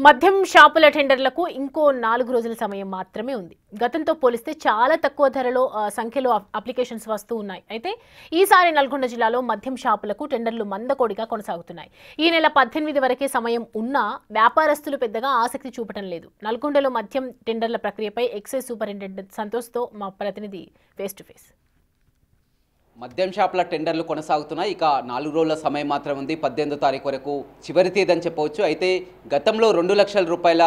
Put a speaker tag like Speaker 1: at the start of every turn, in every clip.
Speaker 1: మద్యం షాపుల టెండర్లకు ఇంకో 4 రోజుల సమయం మాత్రమే ఉంది. గతంతో పోలిస్తే చాలా తక్కువ ధరలో సంఖ్యలో అప్లికేషన్స్ వస్తూ ఉన్నాయి. అయితే ఈసారి నల్గొండ జిల్లాలో మద్యం షాపులకు టెండర్లు మందకోడిగా కొనసాగుతున్నాయి. ఈ నెల 18 వరకే సమయం ఉన్నా వ్యాపారస్తులు పెద్దగా ఆసక్తి చూపడం లేదు. నల్గొండలో మద్యం టెండర్ల ప్రక్రియపై ఎక్సైజ్ సూపరింటెండెంట్ సంతోష్తో మా ప్రతినిధి ఫేస్ టు ఫేస్.
Speaker 2: మద్యం షాపుల టెండర్లు కొనసాగుతున్నాయి. ఇక 4 రోజుల సమయం మాత్రం ఉంది. 18వ తారీఖు వరకు చివరి తేదీ అని చెప్పవచ్చు. అయితే గతంలో 2 లక్షల రూపాయల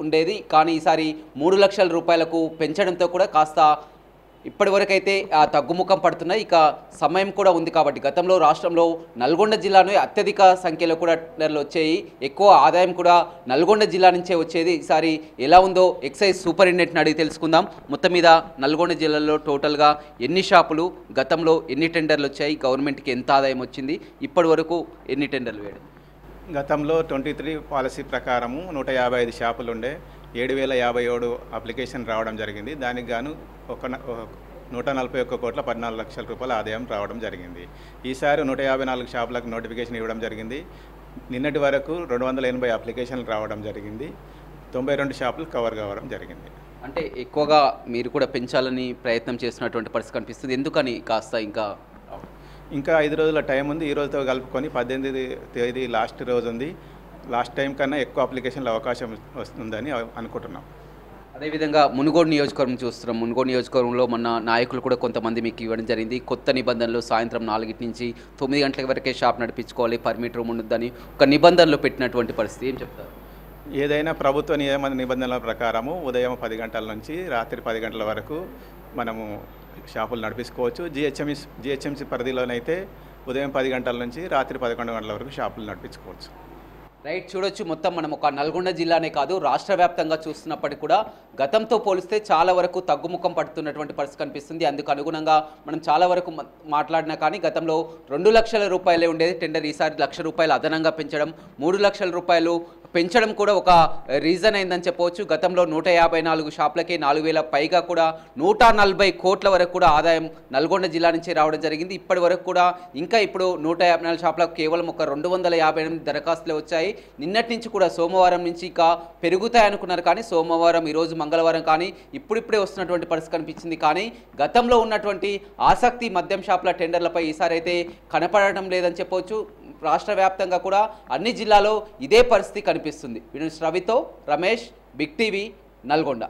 Speaker 2: ఉండేది, కానీ ఈసారి 3 లక్షల రూపాయలకు పెంచడంతో కూడా కాస్త ఇప్పటివరకైతే తగ్గుముఖం పడుతున్నాయి. ఇక సమయం కూడా ఉంది కాబట్టి గతంలో రాష్ట్రంలో నల్గొండ జిల్లాలో అత్యధిక సంఖ్యలో కూడా టెండర్లు వచ్చాయి. ఎక్కువ ఆదాయం కూడా నల్గొండ జిల్లా నుంచే వచ్చేది. ఈసారి ఎలా ఉందో ఎక్సైజ్ సూపరింటెండెంట్ని అడిగి తెలుసుకుందాం. మొత్తం మీద నల్గొండ జిల్లాలో టోటల్గా ఎన్ని షాపులు, గతంలో ఎన్ని టెండర్లు వచ్చాయి, గవర్నమెంట్కి ఎంత ఆదాయం వచ్చింది, ఇప్పటి వరకు ఎన్ని టెండర్లు వేయడం?
Speaker 3: గతంలో 23 పాలసీ ప్రకారము 155 షాపులు ఉండే 7,057 అప్లికేషన్ రావడం జరిగింది. దానికి గాను 141 కోట్ల 14 లక్షల రూపాయల ఆదాయం రావడం జరిగింది. ఈసారి 154 షాపులకు నోటిఫికేషన్ ఇవ్వడం జరిగింది. నిన్నటి వరకు 280 అప్లికేషన్లు రావడం జరిగింది. 92 షాపులు కవర్ కావడం జరిగింది.
Speaker 2: అంటే ఎక్కువగా మీరు కూడా పెంచాలని ప్రయత్నం చేస్తున్నటువంటి పరిస్థితి కనిపిస్తుంది. ఎందుకని కాస్త
Speaker 3: ఇంకా 5 రోజుల టైం ఉంది. ఈ రోజుతో కలుపుకొని 18వ తేదీ లాస్ట్ రోజు ఉంది. లాస్ట్ టైం కన్నా ఎక్కువ అప్లికేషన్ల అవకాశం వస్తుందని అనుకుంటున్నాం.
Speaker 2: అదేవిధంగా మునుగోడు నియోజకవర్గం చూస్తున్నాం. మునుగోడు నియోజకవర్గంలో మొన్న నాయకులు కూడా కొంతమంది మీకు ఇవ్వడం జరిగింది. కొత్త నిబంధనలు సాయంత్రం 4 నుంచి 9 గంటల వరకే షాప్ నడిపించుకోవాలి, పర్మిట్ రూమ్ ఉండదని ఒక నిబంధనలు పెట్టినటువంటి పరిస్థితి. ఏం చెప్తారు?
Speaker 3: ఏదైనా ప్రభుత్వ నిబంధనల ప్రకారము ఉదయం 10 గంటల నుంచి రాత్రి 10 గంటల వరకు మనము షాపులు నడిపించుకోవచ్చు. జిహెచ్ఎంసీ పరిధిలోనైతే ఉదయం 10 గంటల నుంచి రాత్రి 11 గంటల వరకు షాపులు నడిపించుకోవచ్చు.
Speaker 2: రైట్, చూడొచ్చు. మొత్తం మనం ఒక నల్గొండ జిల్లానే కాదు రాష్ట్ర వ్యాప్తంగా చూస్తున్నప్పటికీ కూడా గతంతో పోలిస్తే చాలా వరకు తగ్గుముఖం పడుతున్నటువంటి పరిస్థితి కనిపిస్తుంది. అందుకు అనుగుణంగా మనం చాలా వరకు మాట్లాడినా కానీ గతంలో 2 లక్షల రూపాయలే ఉండేది టెండర్. ఈసారి 1 లక్ష రూపాయలు అదనంగా పెంచడం, 3 లక్షల రూపాయలు పెంచడం కూడా ఒక రీజన్ అయిందని చెప్పవచ్చు. గతంలో 154 షాపులకే 4,000 పైగా కూడా 140 కోట్ల వరకు కూడా ఆదాయం నల్గొండ జిల్లా నుంచి రావడం జరిగింది. ఇప్పటి వరకు కూడా ఇంకా ఇప్పుడు 154 షాపులకు కేవలం ఒక 258 దరఖాస్తులే వచ్చాయి. నిన్నటి నుంచి కూడా సోమవారం నుంచి ఇంకా పెరుగుతాయి అనుకున్నారు, కానీ సోమవారం, ఈరోజు మంగళవారం కానీ ఇప్పుడిప్పుడే వస్తున్నటువంటి పరిస్థితి కనిపించింది. కానీ గతంలో ఉన్నటువంటి ఆసక్తి మద్యం షాపుల టెండర్లపై ఈసారి అయితే కనపడటం లేదని చెప్పవచ్చు. రాష్ట్ర వ్యాప్తంగా కూడా అన్ని జిల్లాలో ఇదే పరిస్థితి కనిపిస్తుంది. రవితో రమేష్, బిగ్ టీవీ, నల్గొండ.